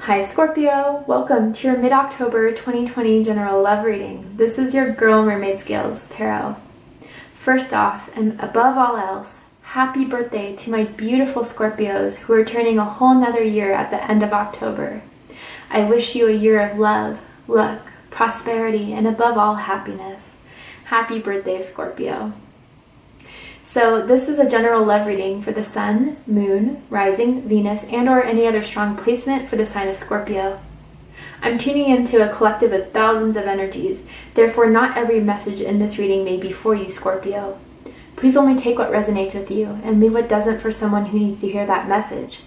Hi Scorpio, welcome to your mid-October 2020 general love reading. This is your girl Mermaid Scales Tarot. First off, and above all else, happy birthday to my beautiful Scorpios who are turning a whole nother year at the end of October. I wish you a year of love, luck, prosperity, and above all, happiness. Happy birthday, Scorpio. So this is a general love reading for the Sun, Moon, Rising, Venus, and or any other strong placement for the sign of Scorpio. I'm tuning into a collective of thousands of energies, therefore not every message in this reading may be for you, Scorpio. Please only take what resonates with you and leave what doesn't for someone who needs to hear that message.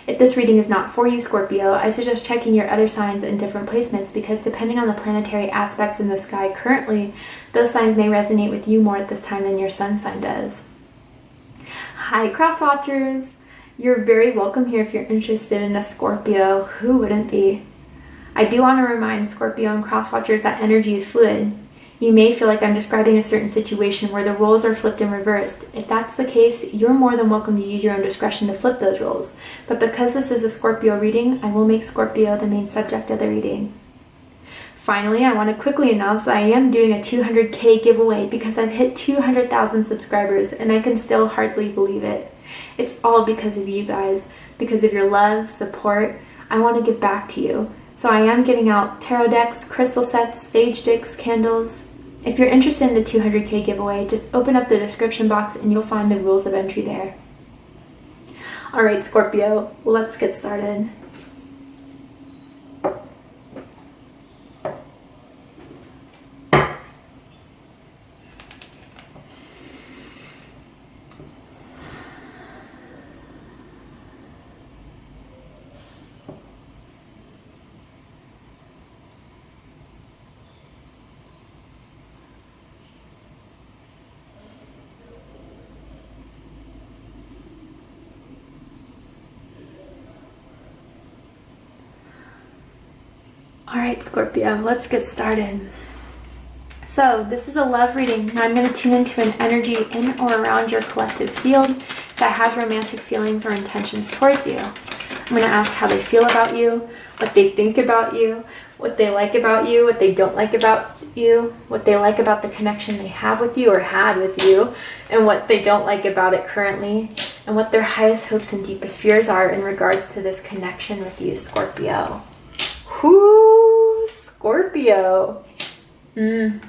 If this reading is not for you, Scorpio, I suggest checking your other signs and different placements because depending on the planetary aspects in the sky currently, those signs may resonate with you more at this time than your sun sign does. Hi, Cross Watchers! You're very welcome here if you're interested in a Scorpio. Who wouldn't be? I do want to remind Scorpio and Cross Watchers that energy is fluid. You may feel like I'm describing a certain situation where the roles are flipped and reversed. If that's the case, you're more than welcome to use your own discretion to flip those roles. But because this is a Scorpio reading, I will make Scorpio the main subject of the reading. Finally, I want to quickly announce that I am doing a 200K giveaway because I've hit 200,000 subscribers and I can still hardly believe it. It's all because of you guys, because of your love, support. I want to give back to you. So I am giving out tarot decks, crystal sets, sage sticks, candles. If you're interested in the 200K giveaway, just open up the description box and you'll find the rules of entry there. Alright Scorpio, let's get started. Alright Scorpio, let's get started. So this is a love reading and I'm going to tune into an energy in or around your collective field that has romantic feelings or intentions towards you. I'm going to ask how they feel about you, what they think about you, what they like about you, what they don't like about you, what they like about the connection they have with you or had with you, and what they don't like about it currently, and what their highest hopes and deepest fears are in regards to this connection with you, Scorpio. Whoo, Scorpio. Well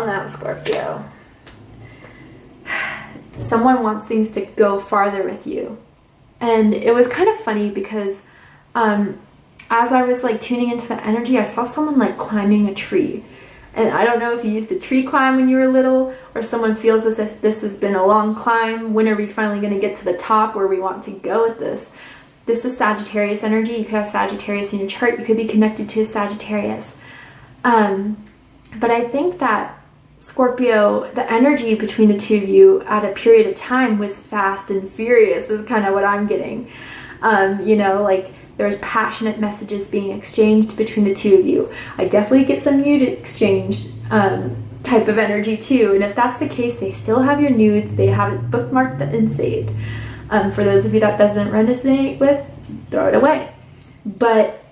now, Scorpio. Someone wants things to go farther with you. And it was kind of funny because as I was like tuning into the energy, I saw someone like climbing a tree. And I don't know if you used to tree climb when you were little, or someone feels as if this has been a long climb. When are we finally going to get to the top where we want to go with this? This is Sagittarius energy. You could have Sagittarius in your chart. You could be connected to a Sagittarius. But I think that Scorpio, the energy between the two of you at a period of time was fast and furious is kind of what I'm getting. You know, like there was passionate messages being exchanged between the two of you. I definitely get some nude exchange type of energy too. And if that's the case, they still have your nudes. They have it bookmarked and saved. For those of you that doesn't resonate with, throw it away. But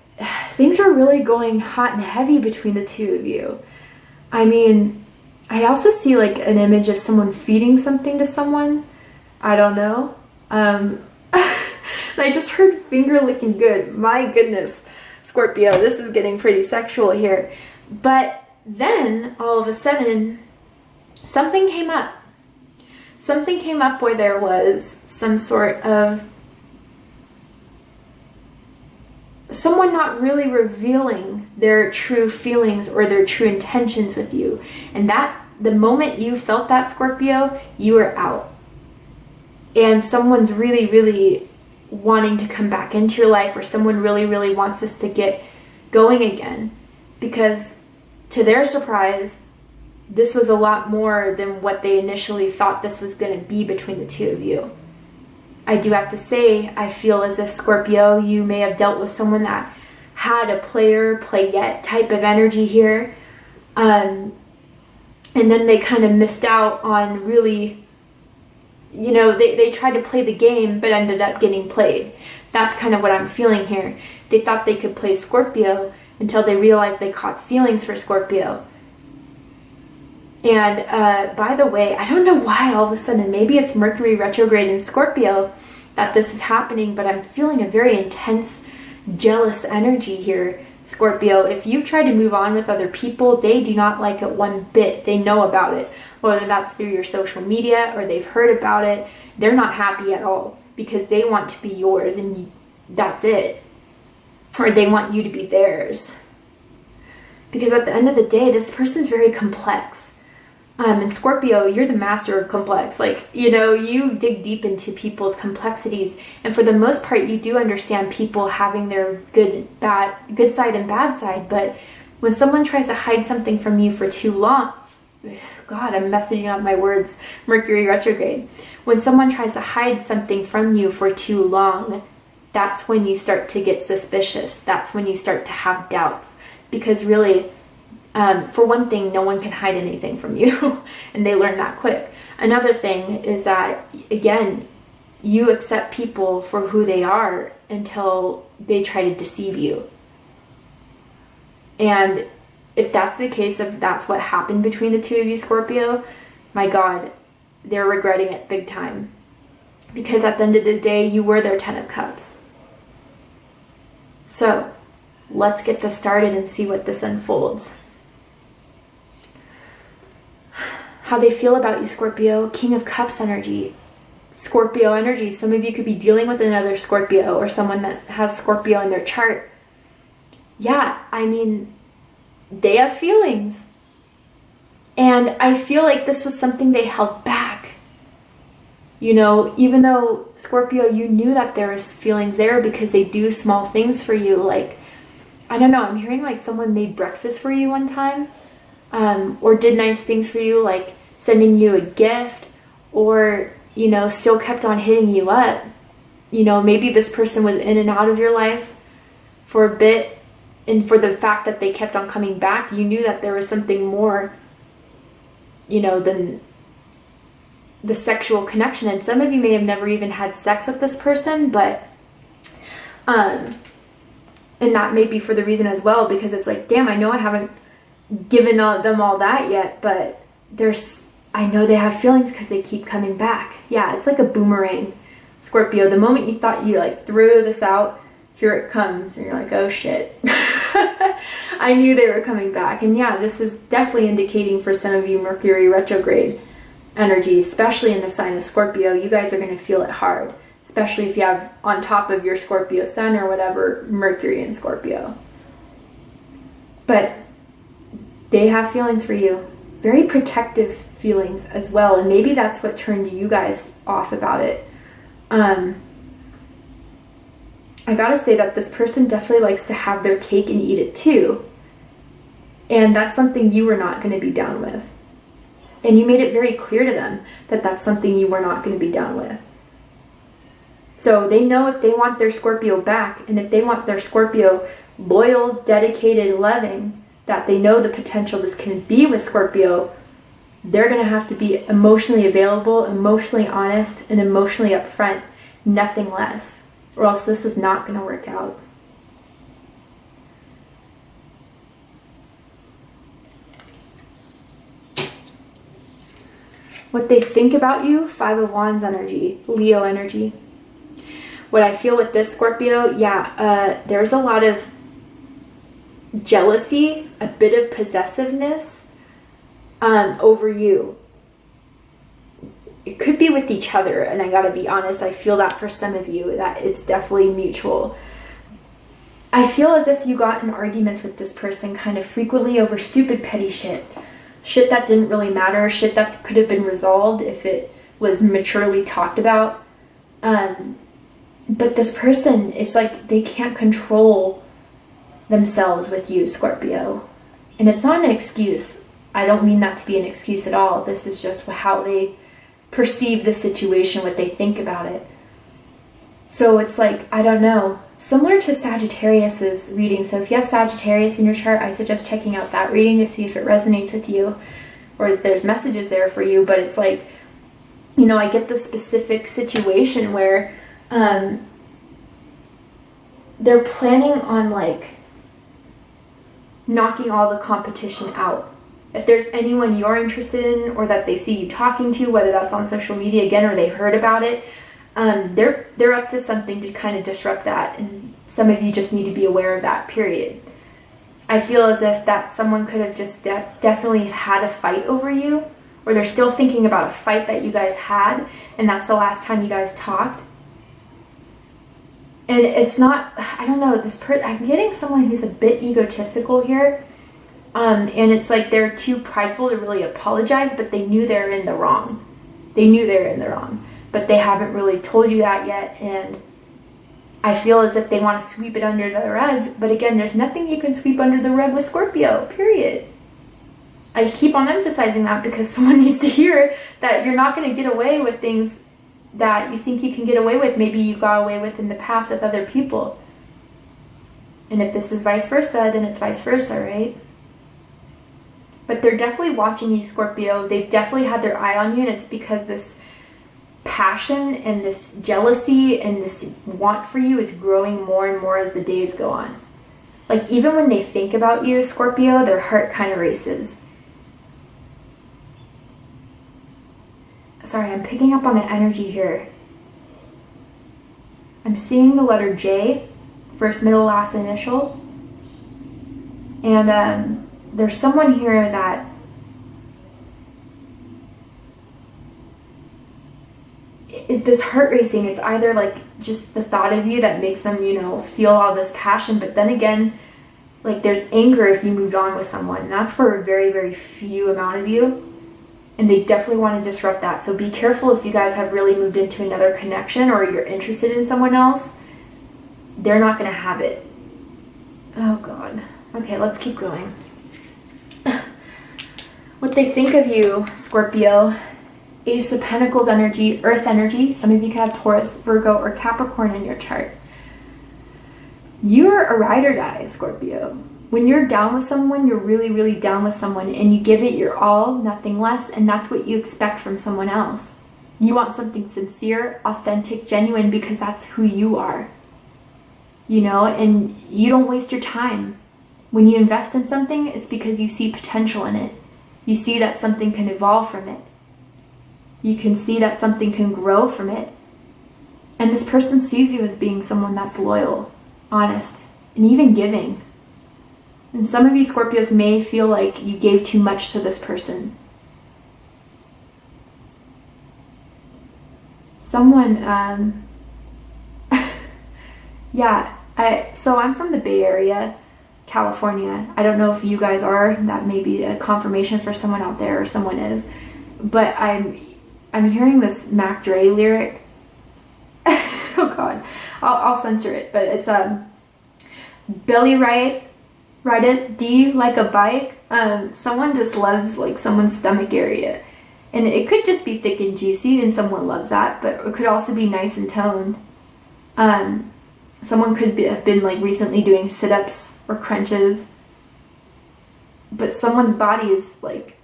things are really going hot and heavy between the two of you. I mean, I also see like an image of someone feeding something to someone. I don't know. And I just heard finger licking good. My goodness, Scorpio, this is getting pretty sexual here. But then, all of a sudden, something came up. Something came up where there was some sort of someone not really revealing their true feelings or their true intentions with you. And that, the moment you felt that, Scorpio, you were out. And someone's really, really wanting to come back into your life, or someone really, really wants this to get going again. Because to their surprise, this was a lot more than what they initially thought this was going to be between the two of you. I do have to say, I feel as if Scorpio, you may have dealt with someone that had a player, playette type of energy here. And then they kind of missed out on really you know, they tried to play the game but ended up getting played. That's kind of what I'm feeling here. They thought they could play Scorpio until they realized they caught feelings for Scorpio. And by the way, I don't know why all of a sudden, maybe it's Mercury retrograde in Scorpio that this is happening, but I'm feeling a very intense, jealous energy here, Scorpio. If you've tried to move on with other people, they do not like it one bit. They know about it, whether that's through your social media or they've heard about it. They're not happy at all because they want to be yours and that's it. Or they want you to be theirs. Because at the end of the day, this person's very complex. And Scorpio, you're the master of complex. Like, you know, you dig deep into people's complexities. And for the most part, you do understand people having their good side and bad side. But when someone tries to hide something from you for too long, God, I'm messing up my words, Mercury retrograde. When someone tries to hide something from you for too long, that's when you start to get suspicious. That's when you start to have doubts. Because really, for one thing, no one can hide anything from you, and they learn that quick. Another thing is that, again, you accept people for who they are until they try to deceive you. And if that's the case, if that's what happened between the two of you, Scorpio, my God, they're regretting it big time. Because at the end of the day, you were their 10 of Cups. So, let's get this started and see what this unfolds. How they feel about you, Scorpio. King of Cups energy. Scorpio energy. Some of you could be dealing with another Scorpio or someone that has Scorpio in their chart. Yeah, I mean, they have feelings. And I feel like this was something they held back. You know, even though Scorpio, you knew that there was feelings there because they do small things for you. Like, I don't know, I'm hearing like someone made breakfast for you one time. Or did nice things for you, like sending you a gift, or, you know, still kept on hitting you up. You know, maybe this person was in and out of your life for a bit, and for the fact that they kept on coming back, you knew that there was something more, you know, than the sexual connection. And some of you may have never even had sex with this person, but, and that may be for the reason as well, because it's like, damn, I know I haven't given them all that yet, but I know they have feelings because they keep coming back. Yeah, it's like a boomerang, Scorpio. The moment you thought you like threw this out, here it comes, and you're like, oh shit. I knew they were coming back. And yeah, this is definitely indicating for some of you Mercury retrograde energy, especially in the sign of Scorpio. You guys are going to feel it hard, especially if you have on top of your Scorpio sun or whatever, Mercury in Scorpio. But they have feelings for you, very protective feelings as well, and maybe that's what turned you guys off about it. I gotta say that this person definitely likes to have their cake and eat it too, and that's something you were not going to be down with. And you made it very clear to them that that's something you were not going to be down with. So they know if they want their Scorpio back, and if they want their Scorpio loyal, dedicated, loving, that they know the potential this can be with Scorpio, they're going to have to be emotionally available, emotionally honest, and emotionally upfront, nothing less, or else this is not going to work out. What they think about you, 5 of Wands energy, Leo energy. What I feel with this Scorpio, yeah, there's a lot of jealousy, a bit of possessiveness over you. It could be with each other, and I gotta be honest, I feel that for some of you, that it's definitely mutual. I feel as if you got in arguments with this person kind of frequently over stupid, petty shit. Shit that didn't really matter, shit that could have been resolved if it was maturely talked about. But this person, it's like they can't control themselves with you, Scorpio. And it's not an excuse. I don't mean that to be an excuse at all. This is just how they perceive the situation, what they think about it. So it's like, I don't know, similar to Sagittarius's reading. So if you have Sagittarius in your chart, I suggest checking out that reading to see if it resonates with you or if there's messages there for you. But it's like, you know, I get the specific situation where they're planning on like knocking all the competition out. If there's anyone you're interested in or that they see you talking to, whether that's on social media again or they heard about it, they're up to something to kind of disrupt that, and some of you just need to be aware of that, period. I feel as if that someone could have just definitely had a fight over you, or they're still thinking about a fight that you guys had, and that's the last time you guys talked. And it's not, I don't know, I'm getting someone who's a bit egotistical here. And it's like they're too prideful to really apologize, but they knew they're in the wrong. They knew they're in the wrong, but they haven't really told you that yet. And I feel as if they want to sweep it under the rug. But again, there's nothing you can sweep under the rug with Scorpio, period. I keep on emphasizing that because someone needs to hear that you're not going to get away with things that you think you can get away with. Maybe you got away with in the past with other people. And if this is vice versa, then it's vice versa, right? But they're definitely watching you, Scorpio. They've definitely had their eye on you, and it's because this passion and this jealousy and this want for you is growing more and more as the days go on. Like, even when they think about you, Scorpio, their heart kind of races. Sorry, I'm picking up on an energy here. I'm seeing the letter J, first, middle, last initial. And there's someone here that this heart racing, it's either like just the thought of you that makes them, you know, feel all this passion, but then again, like there's anger if you moved on with someone. And that's for a very, very few amount of you. And they definitely want to disrupt that. So be careful if you guys have really moved into another connection or you're interested in someone else. They're not going to have it. Oh, God. Okay, let's keep going. What they think of you, Scorpio, Ace of Pentacles energy, Earth energy. Some of you could have Taurus, Virgo, or Capricorn in your chart. You're a ride or die, Scorpio. When you're down with someone, you're really, really down with someone, and you give it your all, nothing less, and that's what you expect from someone else. You want something sincere, authentic, genuine, because that's who you are. You know, and you don't waste your time. When you invest in something, it's because you see potential in it. You see that something can evolve from it. You can see that something can grow from it. And this person sees you as being someone that's loyal, honest, and even giving. And some of you Scorpios may feel like you gave too much to this person. Someone, so I'm from the Bay Area, California. I don't know if you guys are. That may be a confirmation for someone out there, or someone is. But I'm hearing this Mac Dre lyric. Oh God, I'll censor it. But it's Billy Ride it, D like a bike. Someone just loves like someone's stomach area. And it could just be thick and juicy and someone loves that, but it could also be nice and toned. Someone could have been like recently doing sit-ups or crunches, but someone's body is like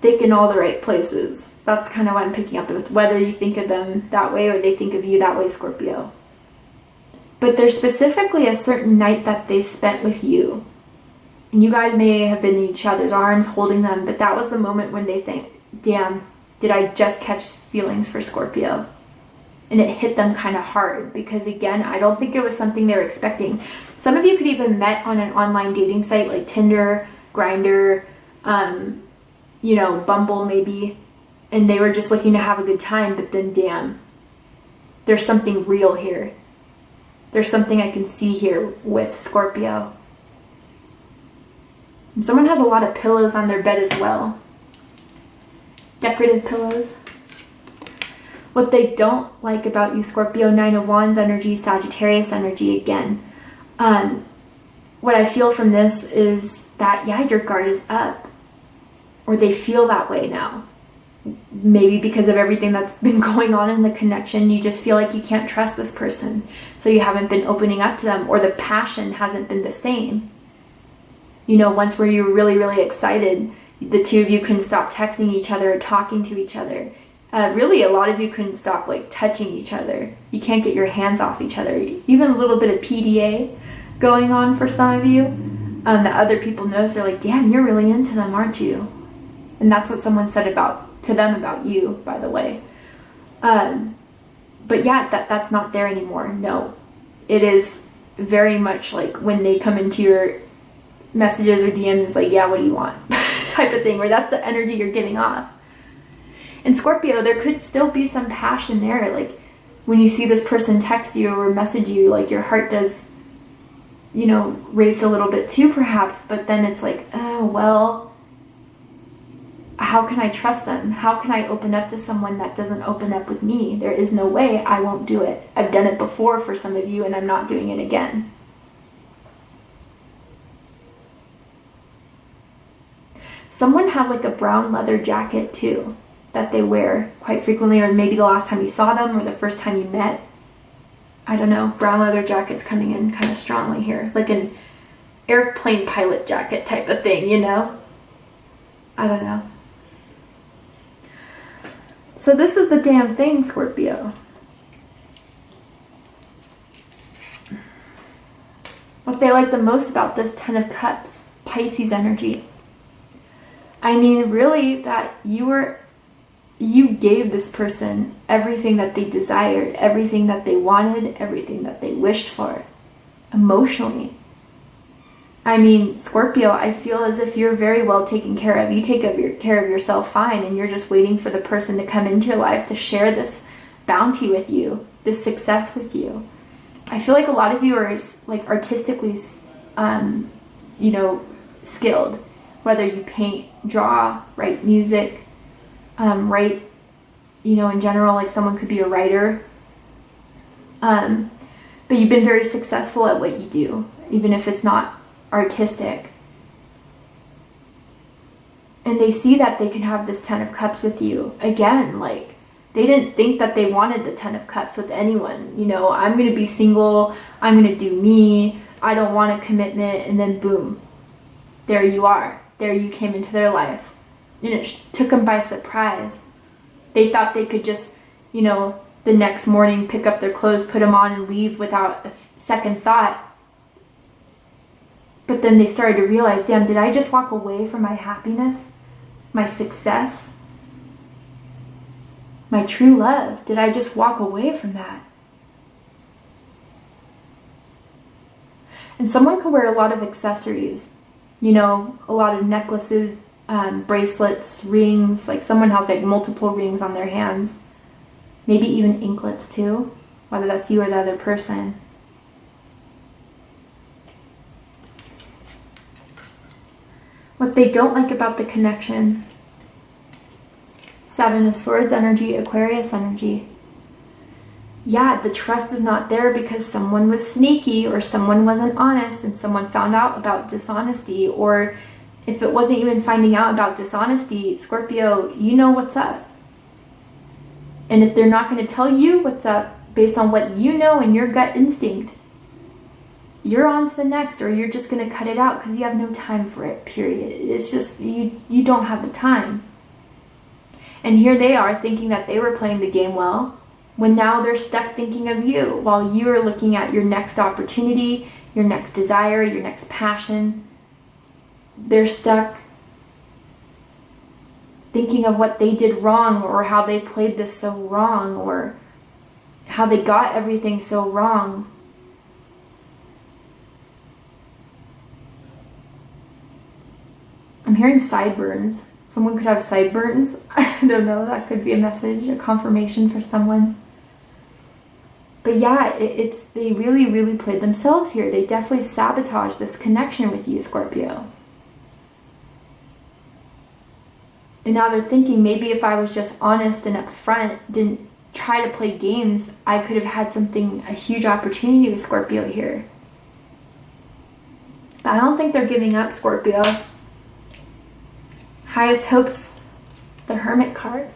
thick in all the right places. That's kind of what I'm picking up with, whether you think of them that way or they think of you that way, Scorpio. But there's specifically a certain night that they spent with you. And you guys may have been in each other's arms holding them, but that was the moment when they think, damn, did I just catch feelings for Scorpio? And it hit them kind of hard because, again, I don't think it was something they were expecting. Some of you could even met on an online dating site like Tinder, Grindr, Bumble maybe, and they were just looking to have a good time, but then damn, there's something real here. There's something I can see here with Scorpio. And someone has a lot of pillows on their bed as well. Decorative pillows. What they don't like about you, Scorpio, Nine of Wands energy, Sagittarius energy again. What I feel from this is that, yeah, your guard is up. Or they feel that way now. Maybe because of everything that's been going on in the connection, you just feel like you can't trust this person. So you haven't been opening up to them, or the passion hasn't been the same. You know, once where you were really, really excited, the two of you couldn't stop texting each other or talking to each other. Really, a lot of you couldn't stop like touching each other. You can't get your hands off each other. Even a little bit of PDA going on for some of you. That other people notice. They're like, damn, you're really into them, aren't you? And that's what someone said to them about you, by the way. But yeah, that's not there anymore. No, it is very much like when they come into your messages or DMs, like, yeah, what do you want? Type of thing, where that's the energy you're giving off. And Scorpio, there could still be some passion there. Like when you see this person text you or message you, like your heart does, you know, race a little bit too perhaps, but then it's like, oh, well, how can I trust them? How can I open up to someone that doesn't open up with me? There is no way. I won't do it. I've done it before for some of you and I'm not doing it again. Someone has like a brown leather jacket too that they wear quite frequently, or maybe the last time you saw them or the first time you met. I don't know. Brown leather jacket's coming in kind of strongly here. Like an airplane pilot jacket type of thing, you know? I don't know. So this is the damn thing, Scorpio. What they like the most about this Ten of Cups, Pisces energy. I mean, really, that you gave this person everything that they desired, everything that they wanted, everything that they wished for, emotionally. I mean, Scorpio, I feel as if you're very well taken care of. You take care of yourself fine, and you're just waiting for the person to come into your life to share this bounty with you, this success with you. I feel like a lot of you are like artistically, you know, skilled. Whether you paint, draw, write music, write, you know, in general, like someone could be a writer. But you've been very successful at what you do, even if it's not artistic. And they see that they can have this Ten of Cups with you. Again, like, they didn't think that they wanted the Ten of Cups with anyone. You know, I'm going to be single, I'm going to do me, I don't want a commitment, and then boom, there you are. There you came into their life. And it took them by surprise. They thought they could just, you know, the next morning pick up their clothes, put them on, and leave without a second thought. But then they started to realize, damn, did I just walk away from my happiness, my success, my true love? Did I just walk away from that? And someone could wear a lot of accessories, you know, a lot of necklaces, bracelets, rings. Like someone has like multiple rings on their hands. Maybe even anklets too, whether that's you or the other person. What they don't like about the connection. Seven of Swords energy, Aquarius energy. Yeah, the trust is not there because someone was sneaky or someone wasn't honest and someone found out about dishonesty. Or if it wasn't even finding out about dishonesty, Scorpio, you know what's up. And if they're not going to tell you what's up based on what you know and your gut instinct, you're on to the next, or you're just going to cut it out because you have no time for it, period. It's just, you don't have the time. And here they are thinking that they were playing the game well, when now they're stuck thinking of you while you're looking at your next opportunity, your next desire, your next passion. They're stuck thinking of what they did wrong, or how they played this so wrong, or how they got everything so wrong. I'm hearing sideburns. Someone could have sideburns. I don't know, that could be a message, a confirmation for someone. But yeah, they really, really played themselves here. They definitely sabotaged this connection with you, Scorpio. And now they're thinking, maybe if I was just honest and upfront, didn't try to play games, I could have had a huge opportunity with Scorpio here. But I don't think they're giving up, Scorpio. Highest hopes, the Hermit card.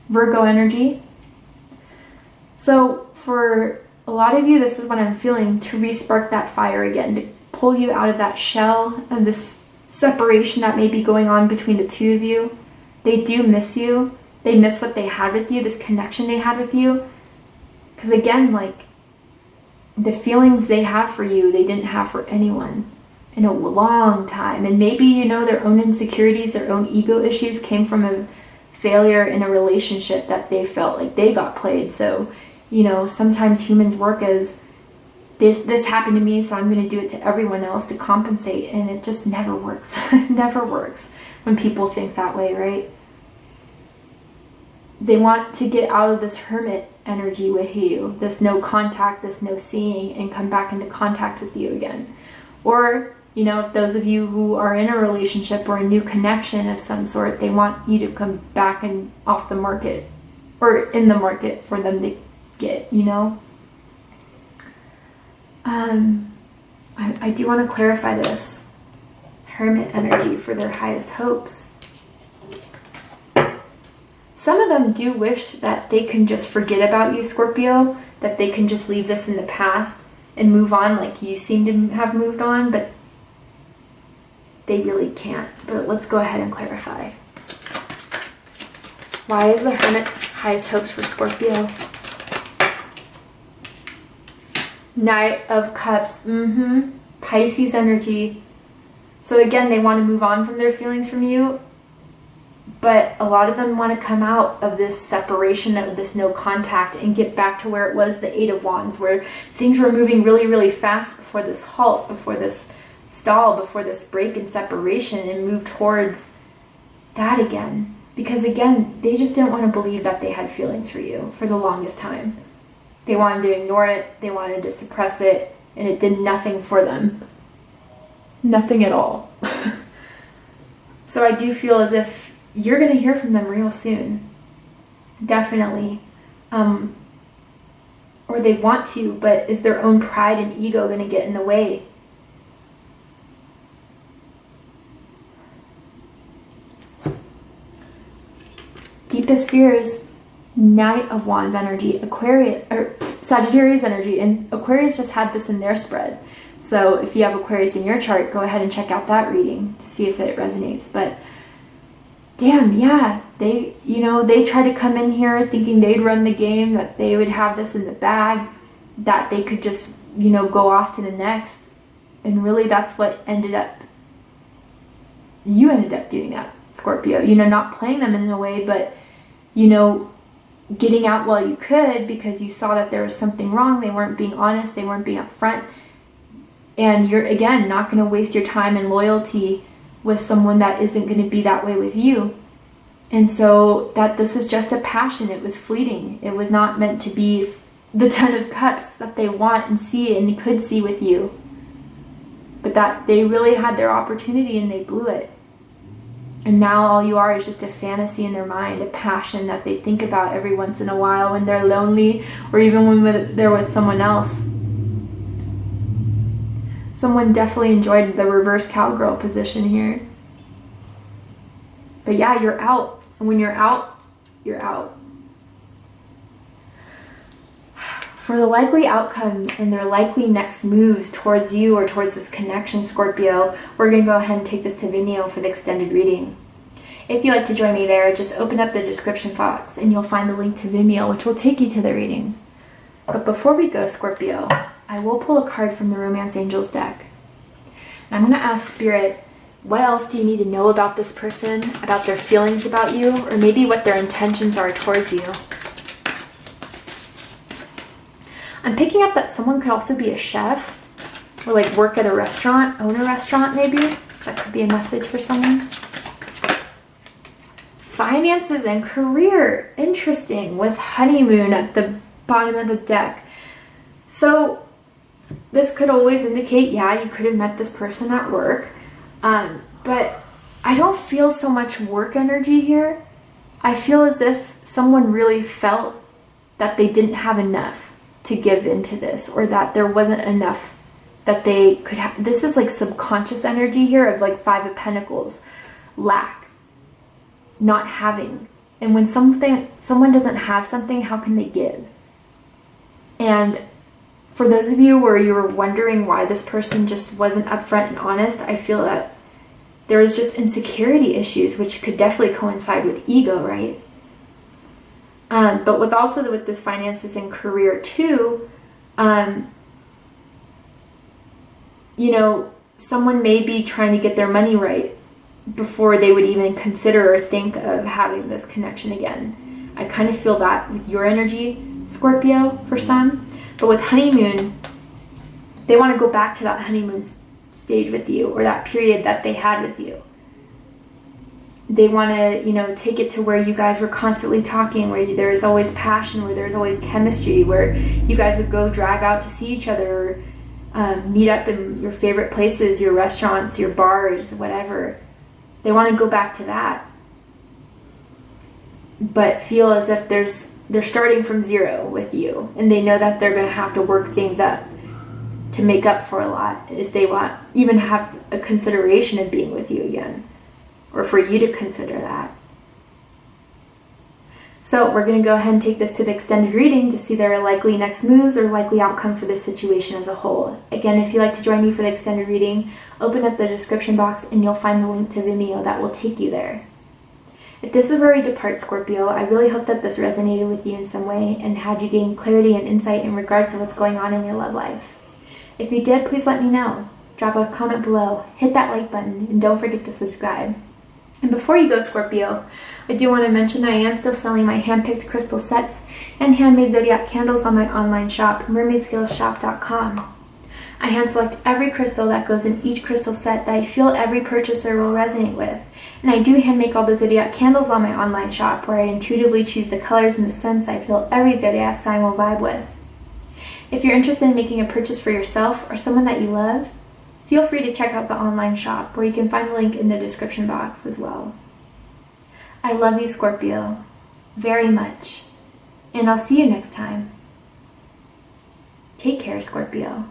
Virgo energy. So for a lot of you, this is what I'm feeling, to re-spark that fire again, to pull you out of that shell of this separation that may be going on between the two of you. They do miss you. They miss what they had with you, this connection they had with you. Because again, like, the feelings they have for you, they didn't have for anyone in a long time. And maybe, you know, their own insecurities, their own ego issues came from a failure in a relationship that they felt like they got played. So, you know, sometimes humans work as, this happened to me, so I'm going to do it to everyone else to compensate. And it just never works. It never works when people think that way, right? They want to get out of this hermit energy with you, this no contact, this no seeing, and come back into contact with you again. Or, you know, if those of you who are in a relationship or a new connection of some sort, they want you to come back and off the market, or in the market for them to get, you know. I do want to clarify this hermit energy for their highest hopes. Some of them do wish that they can just forget about you, Scorpio, that they can just leave this in the past and move on like you seem to have moved on, but they really can't. But let's go ahead and clarify. Why is the Hermit highest hopes for Scorpio? Knight of Cups, Pisces energy. So again, they want to move on from their feelings from you, but a lot of them want to come out of this separation, of this no contact, and get back to where it was the Eight of Wands, where things were moving really, really fast before this halt, before this stall, before this break in separation, and move towards that again. Because again, they just didn't want to believe that they had feelings for you for the longest time. They wanted to ignore it, they wanted to suppress it, and it did nothing for them. Nothing at all. So I do feel as if you're going to hear from them real soon. Definitely. Or they want to, but is their own pride and ego going to get in the way? Deepest fears, Knight of Wands energy, Aquarius, or Sagittarius energy, and Aquarius just had this in their spread. So if you have Aquarius in your chart, go ahead and check out that reading to see if it resonates. But damn, yeah, they try to come in here thinking they'd run the game, that they would have this in the bag, that they could just, go off to the next. And really that's what you ended up doing that, Scorpio. Not playing them in a way, but, getting out while you could because you saw that there was something wrong. They weren't being honest. They weren't being upfront. And you're, again, not going to waste your time and loyalty with someone that isn't going to be that way with you. And so that this is just a passion. It was fleeting. It was not meant to be the Ten of Cups that they want and see and could see with you. But that they really had their opportunity and they blew it. And now all you are is just a fantasy in their mind, a passion that they think about every once in a while when they're lonely, or even when they're with someone else. Someone definitely enjoyed the reverse cowgirl position here. But yeah, you're out. And when you're out, you're out. For the likely outcome and their likely next moves towards you or towards this connection, Scorpio, we're going to go ahead and take this to Vimeo for the extended reading. If you'd like to join me there, just open up the description box and you'll find the link to Vimeo, which will take you to the reading. But before we go, Scorpio, I will pull a card from the Romance Angels deck. And I'm going to ask Spirit, what else do you need to know about this person, about their feelings about you, or maybe what their intentions are towards you? I'm picking up that someone could also be a chef, or like work at a restaurant, own a restaurant maybe. That could be a message for someone. Finances and career, interesting, with honeymoon at the bottom of the deck. So this could always indicate, yeah, you could have met this person at work, but I don't feel so much work energy here. I feel as if someone really felt that they didn't have enough to give into this, or that there wasn't enough that they could have. This is like subconscious energy here of like Five of Pentacles, lack, not having. And when someone doesn't have something, how can they give? And for those of you where you were wondering why this person just wasn't upfront and honest, I feel that there was just insecurity issues, which could definitely coincide with ego, right? But with this finances and career too, you know, someone may be trying to get their money right before they would even consider or think of having this connection again. I kind of feel that with your energy, Scorpio, for some. But with honeymoon, they want to go back to that honeymoon stage with you, or that period that they had with you. They want to, you know, take it to where you guys were constantly talking, where there is always passion, where there's always chemistry, where you guys would go drag out to see each other, or meet up in your favorite places, your restaurants, your bars, whatever. They want to go back to that, but feel as if they're starting from zero with you, and they know that they're going to have to work things up to make up for a lot if they want even have a consideration of being with you again, or for you to consider that. So we're going to go ahead and take this to the extended reading to see their likely next moves or likely outcome for this situation as a whole. Again, if you'd like to join me for the extended reading, open up the description box and you'll find the link to Vimeo that will take you there. If this is where we depart, Scorpio, I really hope that this resonated with you in some way and had you gain clarity and insight in regards to what's going on in your love life. If you did, please let me know. Drop a comment below, hit that like button, and don't forget to subscribe. And before you go, Scorpio, I do want to mention that I am still selling my hand-picked crystal sets and handmade zodiac candles on my online shop, mermaidscalesshop.com. I hand-select every crystal that goes in each crystal set that I feel every purchaser will resonate with. And I do hand-make all the zodiac candles on my online shop, where I intuitively choose the colors and the scents I feel every zodiac sign will vibe with. If you're interested in making a purchase for yourself or someone that you love, feel free to check out the online shop, where you can find the link in the description box as well. I love you, Scorpio, very much, and I'll see you next time. Take care, Scorpio.